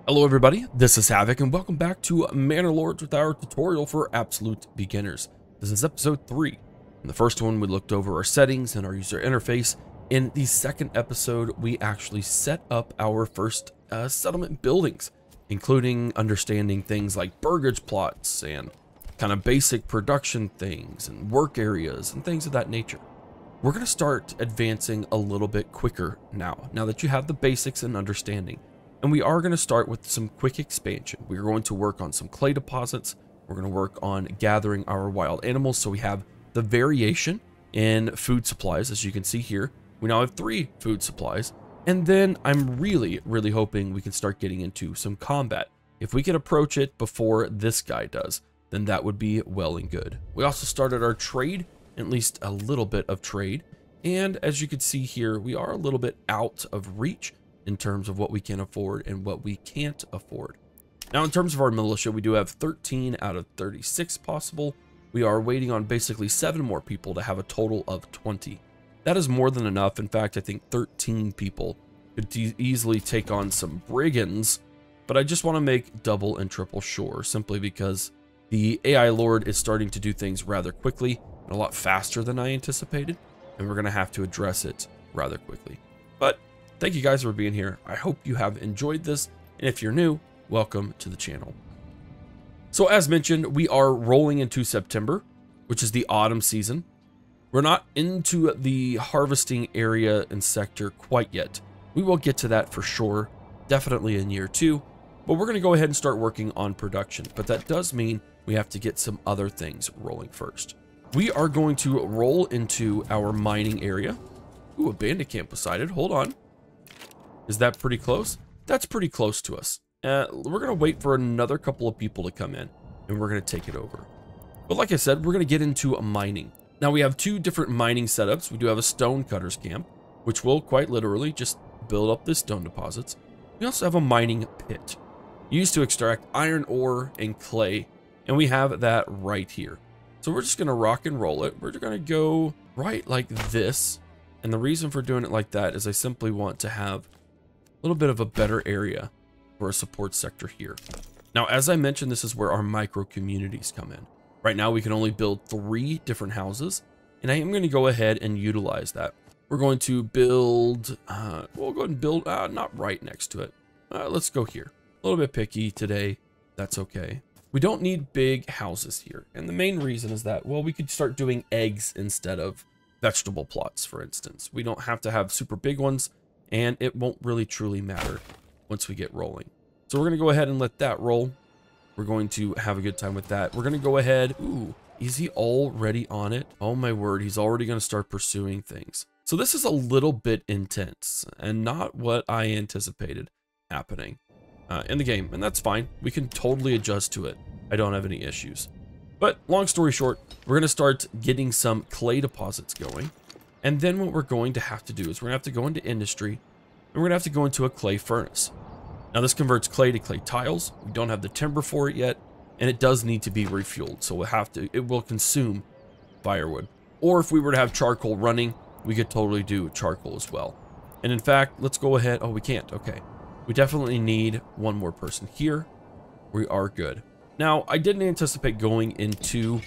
Hello everybody, this is Havoc and welcome back to Manor Lords with our tutorial for absolute beginners. This is episode 3. In the first one we looked over our settings and our user interface. In the second episode we actually set up our first settlement buildings, including understanding things like burgage plots and kind of basic production things and work areas and things of that nature. We're going to start advancing a little bit quicker now that you have the basics and understanding. And we are going to start with some quick expansion. We're going to work on some clay deposits. We're going to work on gathering our wild animals. So we have the variation in food supplies. As you can see here, we now have 3 food supplies. And then I'm really hoping we can start getting into some combat. If we can approach it before this guy does, then that would be well and good. We also started our trade, at least a little bit of trade. And as you can see here, we are a little bit out of reach in terms of what we can afford and what we can't afford. Now, in terms of our militia, we do have 13 out of 36 possible. We are waiting on basically 7 more people to have a total of 20. That is more than enough. In fact, I think 13 people could easily take on some brigands, but I just want to make double and triple sure, simply because the AI Lord is starting to do things rather quickly and a lot faster than I anticipated, and we're going to have to address it rather quickly. But thank you guys for being here. I hope you have enjoyed this, and if you're new, welcome to the channel. So as mentioned, we are rolling into September, which is the autumn season. We're not into the harvesting area and sector quite yet. We will get to that for sure, definitely in year 2, but we're going to go ahead and start working on production. But that does mean we have to get some other things rolling first. We are going to roll into our mining area. Ooh, a bandit camp was sighted. Hold on. Is that pretty close? That's pretty close to us. We're going to wait for another couple of people to come in, and we're going to take it over. But like I said, we're going to get into mining. Now, we have 2 different mining setups. We do have a stone cutter's camp, which will quite literally just build up the stone deposits. We also have a mining pit, used to extract iron ore and clay, and we have that right here. So we're just going to rock and roll it. We're going to go right like this. And the reason for doing it like that is I simply want to have a little bit of a better area for a support sector here. Now, as I mentioned, this is where our micro communities come in. Right now, we can only build 3 different houses, and I am going to go ahead and utilize that. We're going to build, we'll go ahead and build, not right next to it. Let's go here. A little bit picky today. That's okay. We don't need big houses here. And the main reason is that, well, we could start doing eggs instead of vegetable plots, for instance. We don't have to have super big ones, and it won't really truly matter once we get rolling. So we're going to go ahead and let that roll. We're going to have a good time with that. We're going to go ahead. Ooh, is he already on it? Oh my word, he's already going to start pursuing things. So this is a little bit intense and not what I anticipated happening in the game. And that's fine. We can totally adjust to it. I don't have any issues. But long story short, we're going to start getting some clay deposits going. And then what we're going to have to do is we're going to have to go into industry, and we're going to have to go into a clay furnace. Now this converts clay to clay tiles. We don't have the timber for it yet, and it does need to be refueled. So it will consume firewood. Or if we were to have charcoal running, we could totally do charcoal as well. And in fact, let's go ahead. Oh, we can't. Okay. We definitely need one more person here. We are good. Now, I didn't anticipate going into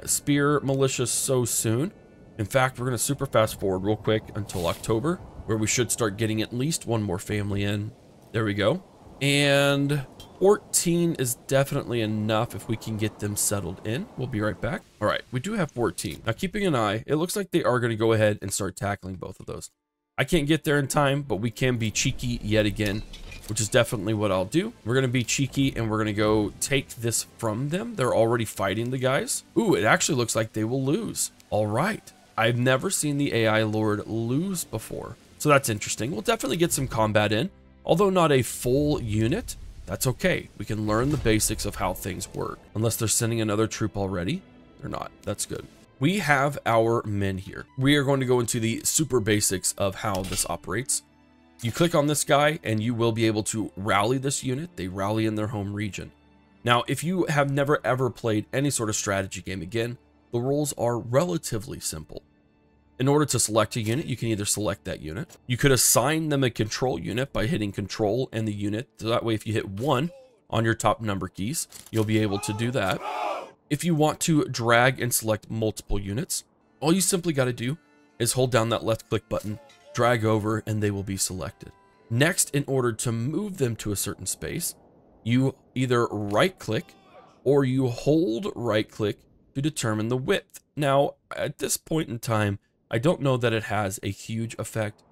Spear Militia so soon. In fact, we're going to super fast forward real quick until October, where we should start getting at least one more family in. There we go. And 14 is definitely enough if we can get them settled in. We'll be right back. All right, we do have 14. Now, keeping an eye, it looks like they are going to go ahead and start tackling both of those. I can't get there in time, but we can be cheeky yet again, which is definitely what I'll do. We're going to be cheeky, and we're going to go take this from them. They're already fighting the guys. Ooh, it actually looks like they will lose. All right. I've never seen the AI Lord lose before, so that's interesting. We'll definitely get some combat in, although not a full unit. That's okay. We can learn the basics of how things work. Unless they're sending another troop already. They're not. That's good. We have our men here. We are going to go into the super basics of how this operates. You click on this guy and you will be able to rally this unit. They rally in their home region. Now, if you have never ever played any sort of strategy game again, the rules are relatively simple. In order to select a unit, you can either select that unit. You could assign them a control unit by hitting control and the unit. So that way, if you hit 1 on your top number keys, you'll be able to do that. If you want to drag and select multiple units, all you simply got to do is hold down that left click button, drag over, and they will be selected. Next, in order to move them to a certain space, you either right click or you hold right click to determine the width. Now, at this point in time, I don't know that it has a huge effect.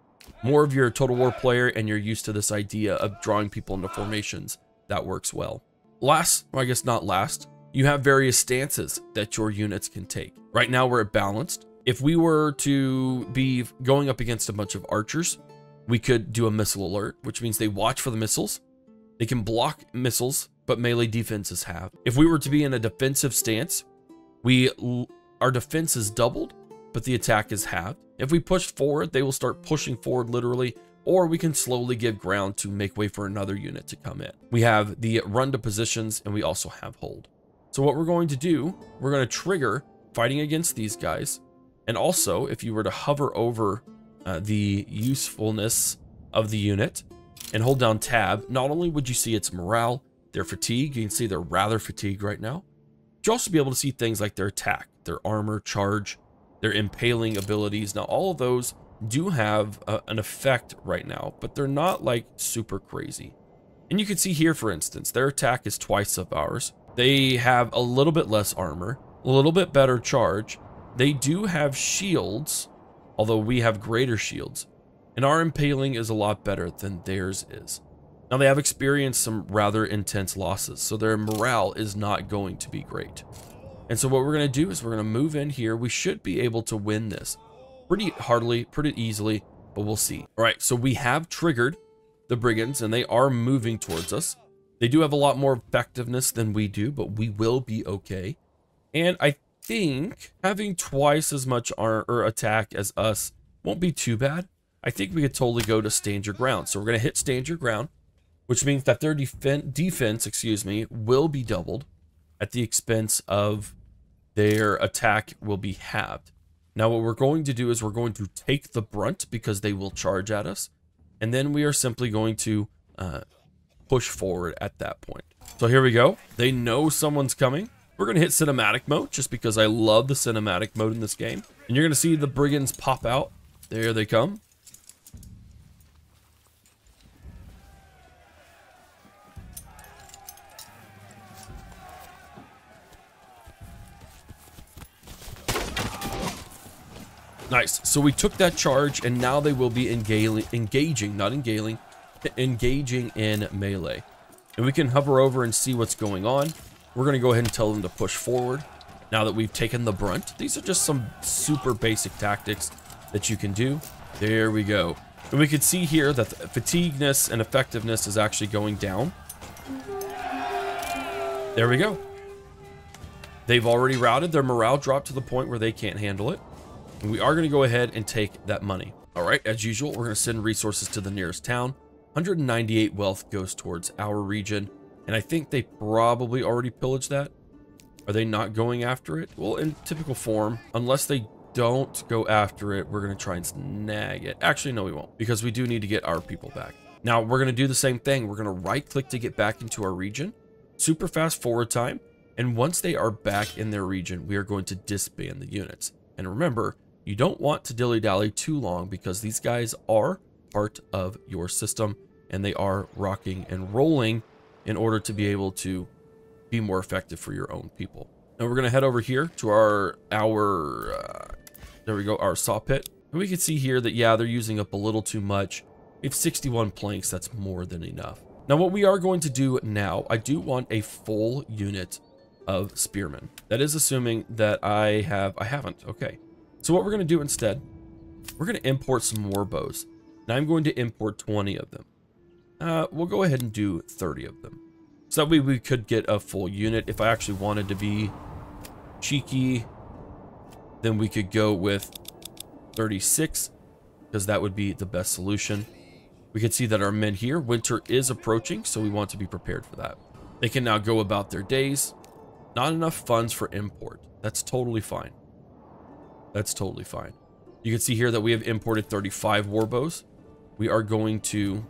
More of your Total War player and you're used to this idea of drawing people into formations. That works well. Last, or I guess not last, you have various stances that your units can take. Right now we're at balanced. If we were to be going up against a bunch of archers, we could do a missile alert, which means they watch for the missiles. They can block missiles, but melee defenses have. If we were to be in a defensive stance, our defense is doubled, but the attack is halved. If we push forward, they will start pushing forward literally, or we can slowly give ground to make way for another unit to come in. We have the run to positions, and we also have hold. So what we're going to do, we're going to trigger fighting against these guys. And also, if you were to hover over the usefulness of the unit and hold down tab, not only would you see its morale, their fatigue, you can see they're rather fatigued right now. You'll also be able to see things like their attack, their armor, charge, their impaling abilities. Now, all of those do have an effect right now, but they're not like super crazy. And you can see here, for instance, their attack is twice of ours. They have a little bit less armor, a little bit better charge. They do have shields, although we have greater shields. And our impaling is a lot better than theirs is. Now, they have experienced some rather intense losses, so their morale is not going to be great. And so what we're going to do is we're going to move in here. We should be able to win this pretty hardly, pretty easily, but we'll see. All right, so we have triggered the brigands, and they are moving towards us. They do have a lot more effectiveness than we do, but we will be okay. And I think having twice as much attack as us won't be too bad. I think we could totally go to stand your ground. So we're going to hit stand your ground, which means that their defense, will be doubled at the expense of their attack will be halved. Now, what we're going to do is we're going to take the brunt because they will charge at us. And then we are simply going to push forward at that point. So here we go. They know someone's coming. We're going to hit cinematic mode just because I love the cinematic mode in this game. And you're going to see the brigands pop out. There they come. Nice. So we took that charge, and now they will be engaging in melee. And we can hover over and see what's going on. We're going to go ahead and tell them to push forward now that we've taken the brunt. These are just some super basic tactics that you can do. There we go. And we can see here that the fatigueness and effectiveness is actually going down. There we go. They've already routed. Their morale dropped to the point where they can't handle it. And we are going to go ahead and take that money. All right, as usual, we're going to send resources to the nearest town. 198 wealth goes towards our region. And I think they probably already pillaged that. Are they not going after it? Well, in typical form, unless they don't go after it, we're going to try and snag it. Actually, no, we won't, because we do need to get our people back. Now, we're going to do the same thing. We're going to right-click to get back into our region. Super fast forward time. And once they are back in their region, we are going to disband the units. And remember, you don't want to dilly-dally too long because these guys are part of your system and they are rocking and rolling in order to be able to be more effective for your own people. Now we're going to head over here to our saw pit. And we can see here that, yeah, they're using up a little too much. We have 61 planks. That's more than enough. Now what we are going to do now, I do want a full unit of spearmen. That is assuming that I haven't. Okay. So what we're going to do instead, we're going to import some more bows. Now I'm going to import 20 of them. We'll go ahead and do 30 of them. So that way we could get a full unit. If I actually wanted to be cheeky, then we could go with 36, because that would be the best solution. We can see that our men here, winter is approaching, so we want to be prepared for that. They can now go about their days. Not enough funds for import. That's totally fine. That's totally fine. You can see here that we have imported 35 warbows. We are going to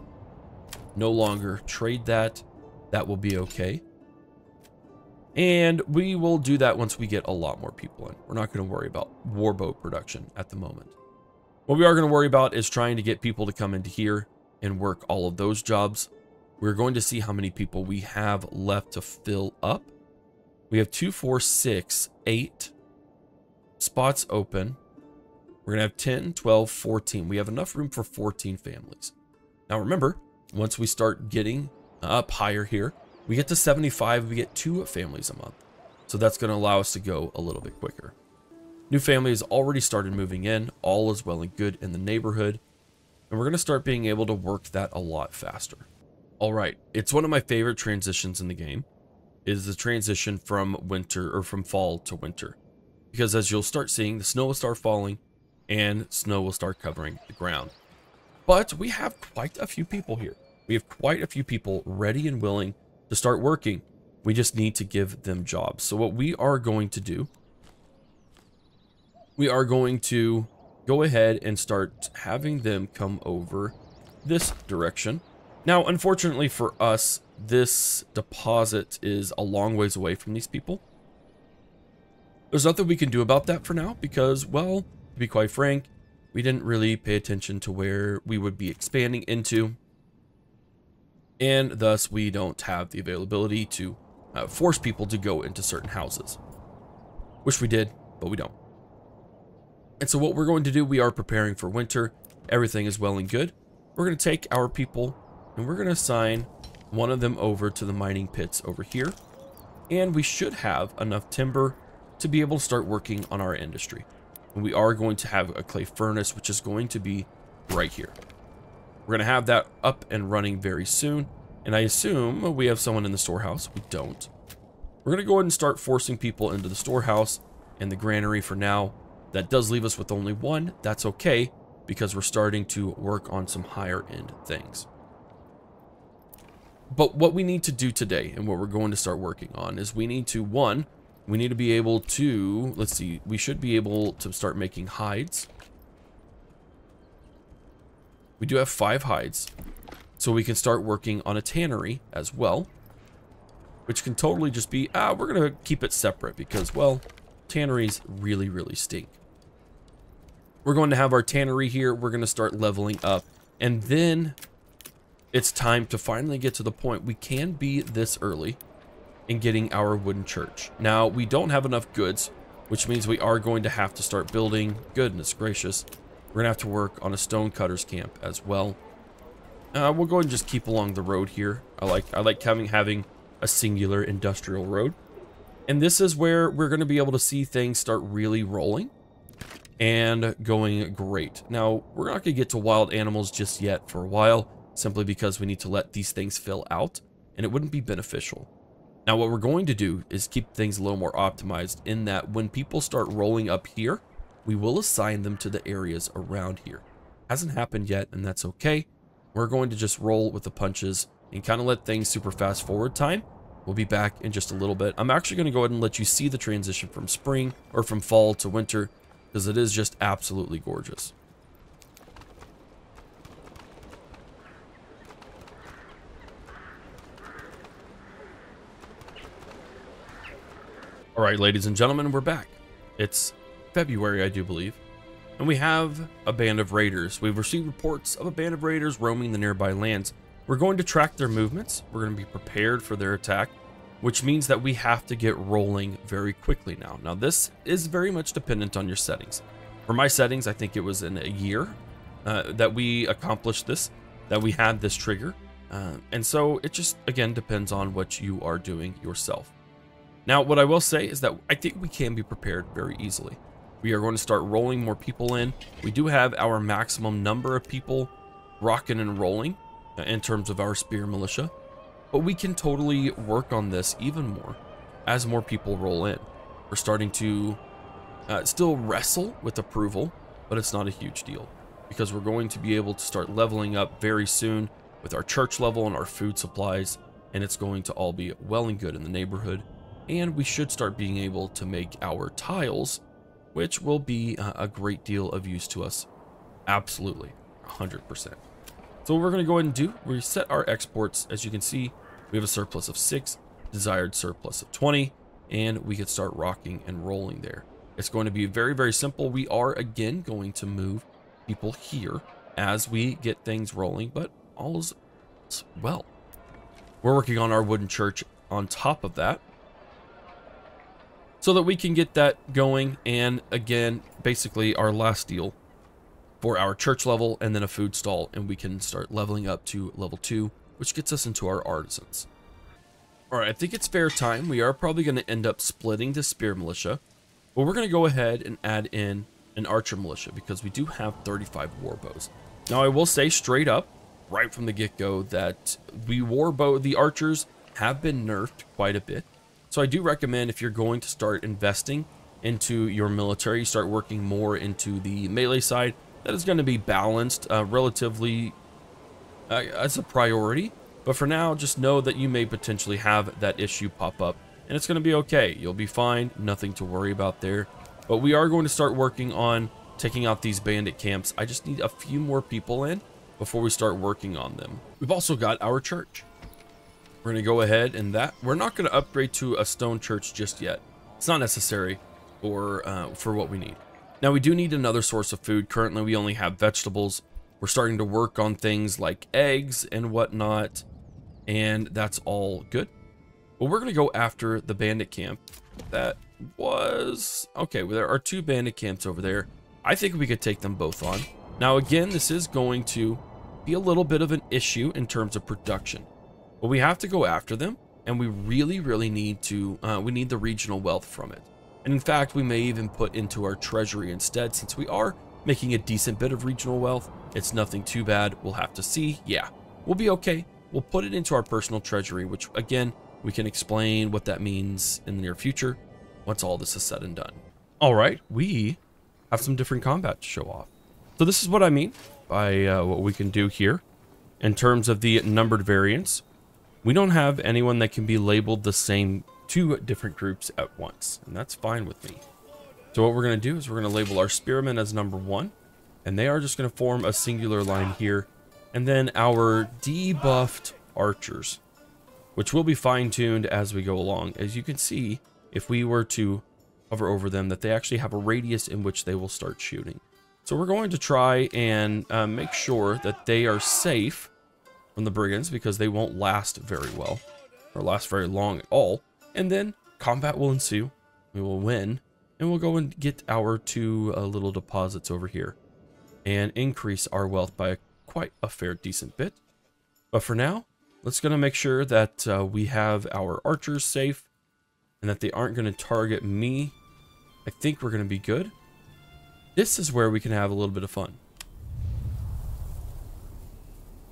no longer trade that. That will be okay. And we will do that once we get a lot more people in. We're not going to worry about warbow production at the moment. What we are going to worry about is trying to get people to come into here and work all of those jobs. We're going to see how many people we have left to fill up. We have 2, 4, 6, 8 spots open. We're going to have 10, 12, 14. We have enough room for 14 families. Now remember, once we start getting up higher here, we get to 75, we get 2 families a month. So that's going to allow us to go a little bit quicker. New family has already started moving in. All is well and good in the neighborhood. And we're going to start being able to work that a lot faster. All right, it's one of my favorite transitions in the game, is the transition from winter or from fall to winter. Because as you'll start seeing, the snow will start falling and snow will start covering the ground. But we have quite a few people here. We have quite a few people ready and willing to start working. We just need to give them jobs. So what we are going to do, we are going to go ahead and start having them come over this direction. Now, unfortunately for us, this deposit is a long ways away from these people. There's nothing we can do about that for now because, well, to be quite frank, we didn't really pay attention to where we would be expanding into. And thus, we don't have the availability to force people to go into certain houses. Wish we did, but we don't. And so what we're going to do, we are preparing for winter. Everything is well and good. We're going to take our people and we're going to assign one of them over to the mining pits over here. And we should have enough timber to be able to start working on our industry. And we are going to have a clay furnace, which is going to be right here. We're going to have that up and running very soon. And I assume we have someone in the storehouse. We don't. We're going to go ahead and start forcing people into the storehouse and the granary for now. That does leave us with only one. That's okay, because we're starting to work on some higher end things. But what we need to do today and what we're going to start working on is we need to, one, we need to be able to, let's see, we should be able to start making hides. We do have 5 hides, so we can start working on a tannery as well, which can totally just be, we're going to keep it separate because, well, tanneries really, really stink. We're going to have our tannery here. We're going to start leveling up, and then it's time to finally get to the point we can be this early in getting our wooden church. Now, we don't have enough goods, which means we are going to have to start building. Goodness gracious. We're going to have to work on a stonecutter's camp as well. We'll go ahead and just keep along the road here. I like having a singular industrial road. And this is where we're going to be able to see things start really rolling and going great. Now, we're not going to get to wild animals just yet for a while, simply because we need to let these things fill out, and it wouldn't be beneficial. Now, what we're going to do is keep things a little more optimized in that when people start rolling up here, we will assign them to the areas around here. Hasn't happened yet, and that's okay. We're going to just roll with the punches and kind of let things super fast forward time. We'll be back in just a little bit. I'm actually going to go ahead and let you see the transition from spring or from fall to winter, because it is just absolutely gorgeous. All right, ladies and gentlemen, we're back. It's February, I do believe, and we have a band of raiders. We've received reports of a band of raiders roaming the nearby lands. We're going to track their movements. We're going to be prepared for their attack, which means that we have to get rolling very quickly now. Now, this is very much dependent on your settings. For my settings, I think it was in a year that we accomplished this, that we had this trigger. And so it just, again, depends on what you are doing yourself. Now, what I will say is that I think we can be prepared very easily. We are going to start rolling more people in. We do have our maximum number of people rocking and rolling in terms of our spear militia, but we can totally work on this even more as more people roll in. We're starting to still wrestle with approval, but it's not a huge deal because we're going to be able to start leveling up very soon with our church level and our food supplies, and it's going to all be well and good in the neighborhood. And we should start being able to make our tiles, which will be a great deal of use to us. Absolutely, 100%. So what we're going to go ahead and do, we set our exports. As you can see, we have a surplus of 6, desired surplus of 20, and we can start rocking and rolling there. It's going to be very, very simple. We are, again, going to move people here as we get things rolling, but all is well. We're working on our wooden church on top of that so that we can get that going. And again, basically our last deal for our church level, and then a food stall, and we can start leveling up to level 2, which gets us into our artisans. All right, I think it's fair time. We are probably going to end up splitting the spear militia, but we're going to go ahead and add in an archer militia because we do have 35 war bows. Now, I will say straight up, right from the get-go, that the archers have been nerfed quite a bit. So I do recommend, if you're going to start investing into your military, you start working more into the melee side. That is going to be balanced relatively as a priority. But for now, just know that you may potentially have that issue pop up, and it's going to be okay. You'll be fine. Nothing to worry about there. But we are going to start working on taking out these bandit camps. I just need a few more people in before we start working on them. We've also got our church. We're going to go ahead and we're not going to upgrade to a stone church just yet. It's not necessary for what we need. Now, we do need another source of food. Currently, we only have vegetables. We're starting to work on things like eggs and whatnot, and that's all good. But we're going to go after the bandit camp. That was... okay, well, there are 2 bandit camps over there. I think we could take them both on. Now, again, this is going to be a little bit of an issue in terms of production. But we have to go after them, and we really, really need to... we need the regional wealth from it. And in fact, we may even put into our treasury instead, since we are making a decent bit of regional wealth. It's nothing too bad. We'll have to see. Yeah, we'll be okay. We'll put it into our personal treasury, which again, we can explain what that means in the near future once all this is said and done. All right, we have some different combat to show off. So this is what I mean by what we can do here in terms of the numbered variants. We don't have anyone that can be labeled the same 2 different groups at once, and that's fine with me. So what we're going to do is we're going to label our spearmen as number 1, and they are just going to form a singular line here, and then our debuffed archers, which will be fine-tuned as we go along. As you can see, if we were to hover over them, that they actually have a radius in which they will start shooting. So we're going to try and make sure that they are safe from the brigands, because they won't last very well or last very long at all. And then combat will ensue. We will win, and we'll go and get our 2 little deposits over here and increase our wealth by quite a fair decent bit. But for now, let's gonna make sure that we have our archers safe and that they aren't going to target me. I think we're going to be good. This is where we can have a little bit of fun.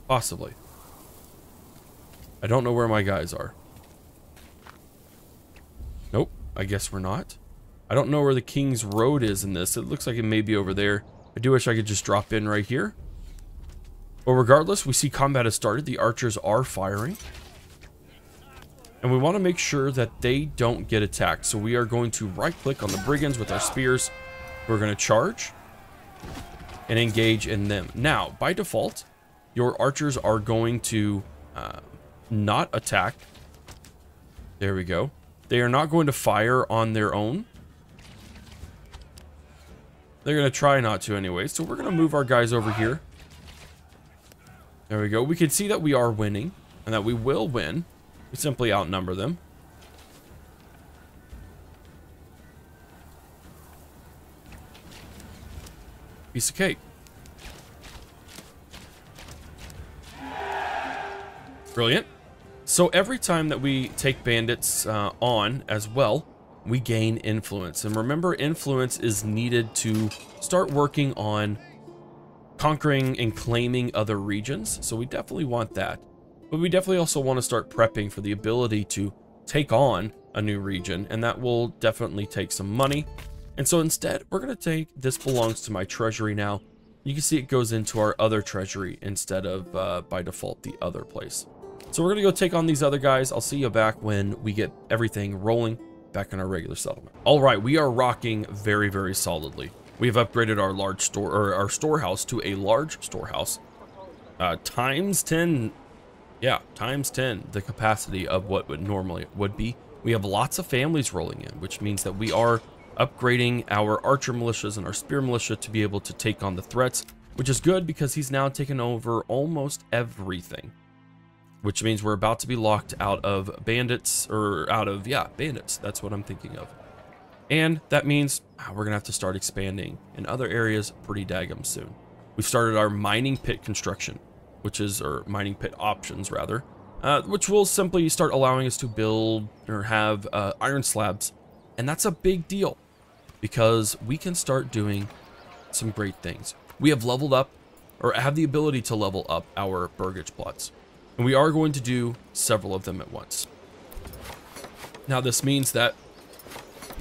Possibly. I don't know where my guys are. Nope, I guess we're not. I don't know where the King's Road is in this. It looks like it may be over there. I do wish I could just drop in right here. But regardless, we see combat has started. The archers are firing. And we want to make sure that they don't get attacked. So we are going to right-click on the brigands with our spears. We're going to charge and engage in them. Now, by default, your archers are going to not attack. There we go. They are not going to fire on their own. They're going to try not to anyway. So we're going to move our guys over here. There we go. We can see that we are winning and that we will win. We simply outnumber them. Piece of cake. Brilliant. So every time that we take bandits on as well, we gain influence. And remember, influence is needed to start working on conquering and claiming other regions. So we definitely want that. But we definitely also want to start prepping for the ability to take on a new region. And that will definitely take some money. And so instead, we're going to take, this belongs to my treasury now. You can see it goes into our other treasury instead of, by default, the other place. So we're going to go take on these other guys. I'll see you back when we get everything rolling back in our regular settlement. All right, we are rocking very, very solidly. We have upgraded our large store, or our storehouse, to a large storehouse, times 10. Yeah, times 10 the capacity of what would normally would be. We have lots of families rolling in, which means that we are upgrading our archer militias and our spear militia to be able to take on the threats, which is good because he's now taken over almost everything, which means we're about to be locked out of bandits, or out of, yeah, bandits. That's what I'm thinking of. And that means we're gonna have to start expanding in other areas pretty daggum soon. We've started our mining pit construction, which is, or mining pit options rather, which will simply start allowing us to build or have iron slabs. And that's a big deal because we can start doing some great things. We have leveled up, or have the ability to level up our burgage plots. And we are going to do several of them at once. Now this means that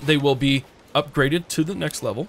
they will be upgraded to the next level.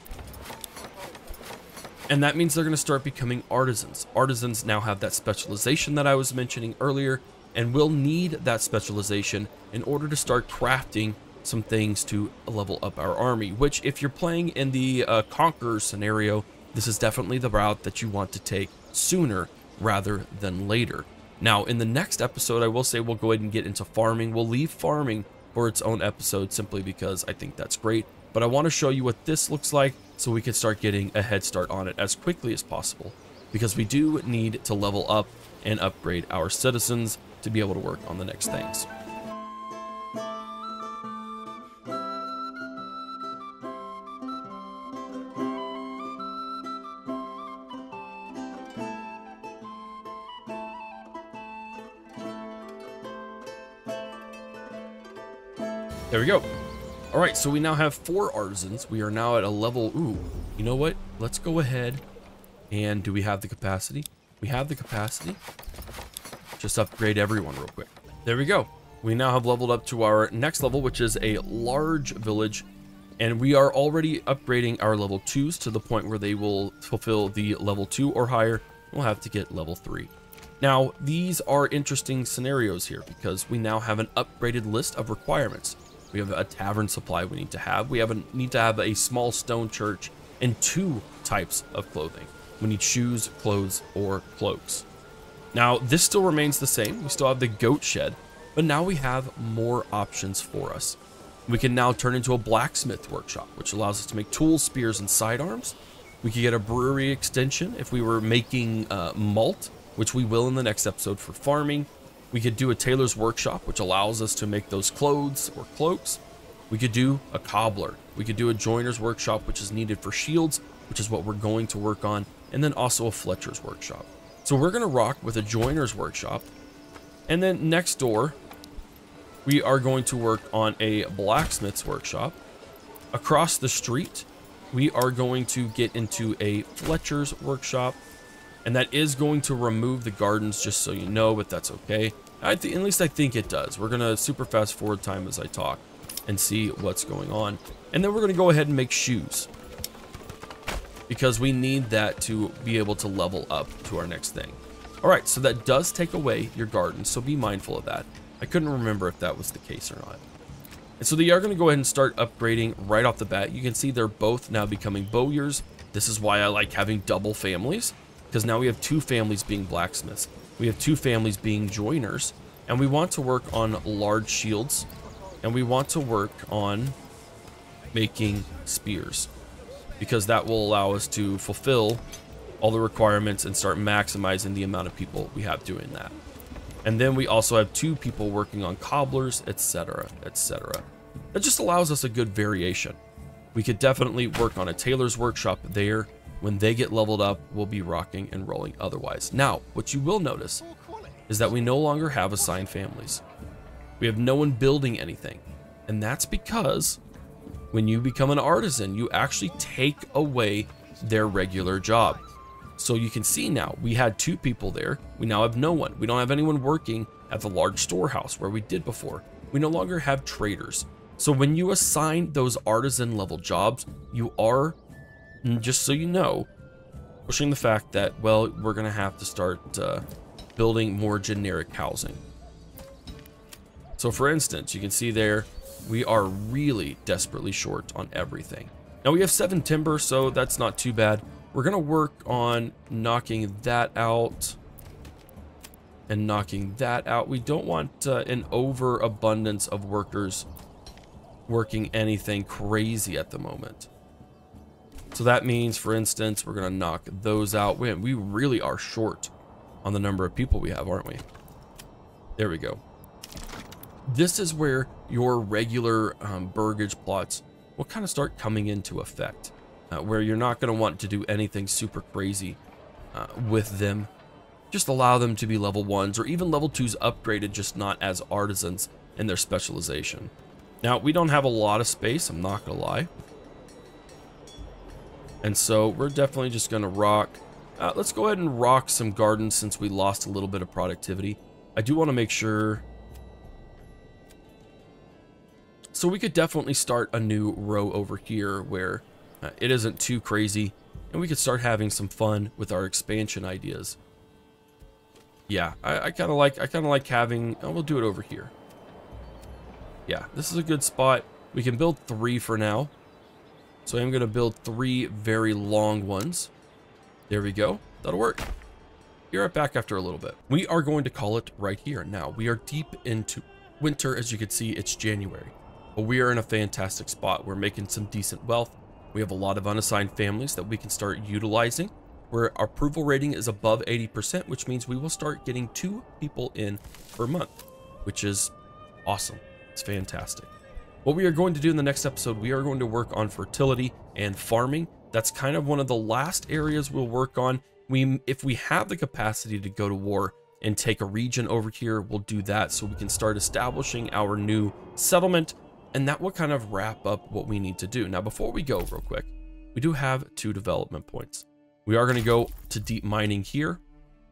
And that means they're going to start becoming artisans. Artisans now have that specialization that I was mentioning earlier, and will need that specialization in order to start crafting some things to level up our army, which if you're playing in the Conqueror scenario, this is definitely the route that you want to take sooner rather than later. Now, in the next episode, I will say we'll go ahead and get into farming. We'll leave farming for its own episode simply because I think that's great. But I want to show you what this looks like so we can start getting a head start on it as quickly as possible, because we do need to level up and upgrade our citizens to be able to work on the next things. There we go. All right, so we now have 4 artisans. We are now at a level, ooh, you know what? Let's go ahead and, do we have the capacity? We have the capacity. Just upgrade everyone real quick. There we go. We now have leveled up to our next level, which is a large village. And we are already upgrading our level 2s to the point where they will fulfill the level 2 or higher. We'll have to get level 3. Now, these are interesting scenarios here because we now have an upgraded list of requirements. We have a tavern supply we need to have. We need to have a small stone church and 2 types of clothing. We need shoes, clothes, or cloaks. Now, this still remains the same. We still have the goat shed, but now we have more options for us. We can now turn into a blacksmith workshop, which allows us to make tools, spears, and sidearms. We could get a brewery extension if we were making malt, which we will in the next episode for farming. We could do a tailor's workshop, which allows us to make those clothes or cloaks. We could do a cobbler. We could do a joiner's workshop, which is needed for shields, which is what we're going to work on, and then also a fletcher's workshop. So we're going to rock with a joiner's workshop. And then next door, we are going to work on a blacksmith's workshop. Across the street, we are going to get into a fletcher's workshop. And that is going to remove the gardens, just so you know, but that's okay. At least I think it does. We're going to super fast forward time as I talk and see what's going on. And then we're going to go ahead and make shoes, because we need that to be able to level up to our next thing. All right, so that does take away your gardens, so be mindful of that. I couldn't remember if that was the case or not. And so they are going to go ahead and start upgrading right off the bat. You can see they're both now becoming bowyers. This is why I like having double families, because now we have 2 families being blacksmiths. We have 2 families being joiners, and we want to work on large shields, and we want to work on making spears, because that will allow us to fulfill all the requirements and start maximizing the amount of people we have doing that. And then we also have 2 people working on cobblers, etc., etc. That just allows us a good variation. We could definitely work on a tailor's workshop there. When they get leveled up, we'll be rocking and rolling otherwise. Now, what you will notice is that we no longer have assigned families. We have no one building anything. And that's because when you become an artisan, you actually take away their regular job. So you can see now, we had 2 people there. We now have no one. We don't have anyone working at the large storehouse where we did before. We no longer have traders. So when you assign those artisan level jobs, you are, just so you know, pushing the fact that, well, we're going to have to start building more generic housing. So for instance, you can see there, We are really desperately short on everything. Now we have 7 timber, so that's not too bad. We're gonna work on knocking that out and knocking that out. We don't want an overabundance of workers working anything crazy at the moment. So that means, for instance, we're gonna knock those out. We really are short on the number of people we have, aren't we? There we go. This is where your regular burgage plots will kind of start coming into effect, where you're not going to want to do anything super crazy with them. Just allow them to be level 1s or even level 2s upgraded, just not as artisans in their specialization. Now, we don't have a lot of space, I'm not going to lie. And so we're definitely just going to rock. Let's go ahead and rock some gardens since we lost a little bit of productivity. I do want to make sure. So we could definitely start a new row over here where it isn't too crazy, and we could start having some fun with our expansion ideas. Yeah, I kind of like having. Oh, we'll do it over here. Yeah, this is a good spot. We can build 3 for now. So I'm going to build 3 very long ones. There we go. That'll work. Be right back after a little bit. We are going to call it right here. Now, we are deep into winter. As you can see, it's January. But we are in a fantastic spot. We're making some decent wealth. We have a lot of unassigned families that we can start utilizing, where our approval rating is above 80%, which means we will start getting 2 people in per month, which is awesome. It's fantastic. What we are going to do in the next episode, we are going to work on fertility and farming. That's kind of one of the last areas we'll work on. If we have the capacity to go to war and take a region over here, we'll do that so we can start establishing our new settlement. And that will kind of wrap up what we need to do. Now, before we go real quick, we do have 2 development points. We are going to go to deep mining here.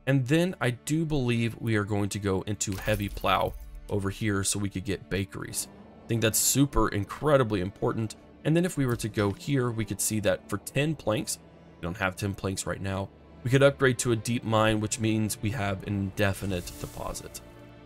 And then I do believe we are going to go into heavy plow over here so we could get bakeries. I think that's super incredibly important. And then if we were to go here, we could see that for 10 planks, we don't have 10 planks right now, we could upgrade to a deep mine, which means we have an indefinite deposit.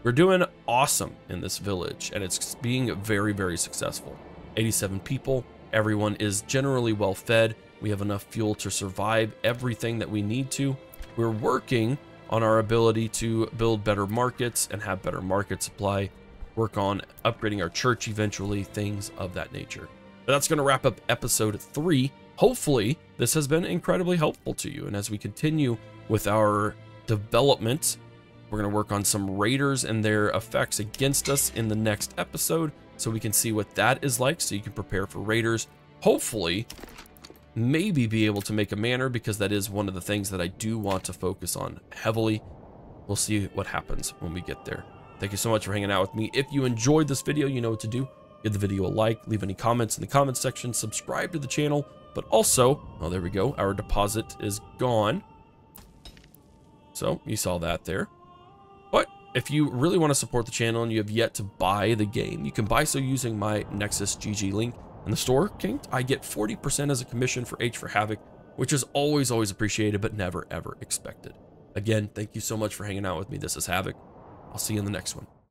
We're doing awesome in this village, and it's being very, very successful. 87 people, everyone is generally well fed. We have enough fuel to survive everything that we need to. We're working on our ability to build better markets and have better market supply, work on upgrading our church eventually, things of that nature. But that's going to wrap up episode 3. Hopefully, this has been incredibly helpful to you. And as we continue with our development, we're going to work on some raiders and their effects against us in the next episode, so we can see what that is like, so you can prepare for raiders. Hopefully, maybe be able to make a manor, because that is one of the things that I do want to focus on heavily. We'll see what happens when we get there. Thank you so much for hanging out with me. If you enjoyed this video, you know what to do. Give the video a like, leave any comments in the comments section, subscribe to the channel, but also, oh, there we go, our deposit is gone. So, you saw that there. But if you really want to support the channel and you have yet to buy the game, you can buy so using my Nexus GG link in the store. I get 40% as a commission for HForHavoc, which is always appreciated, but never ever expected. Again, thank you so much for hanging out with me. This is Havoc. I'll see you in the next one.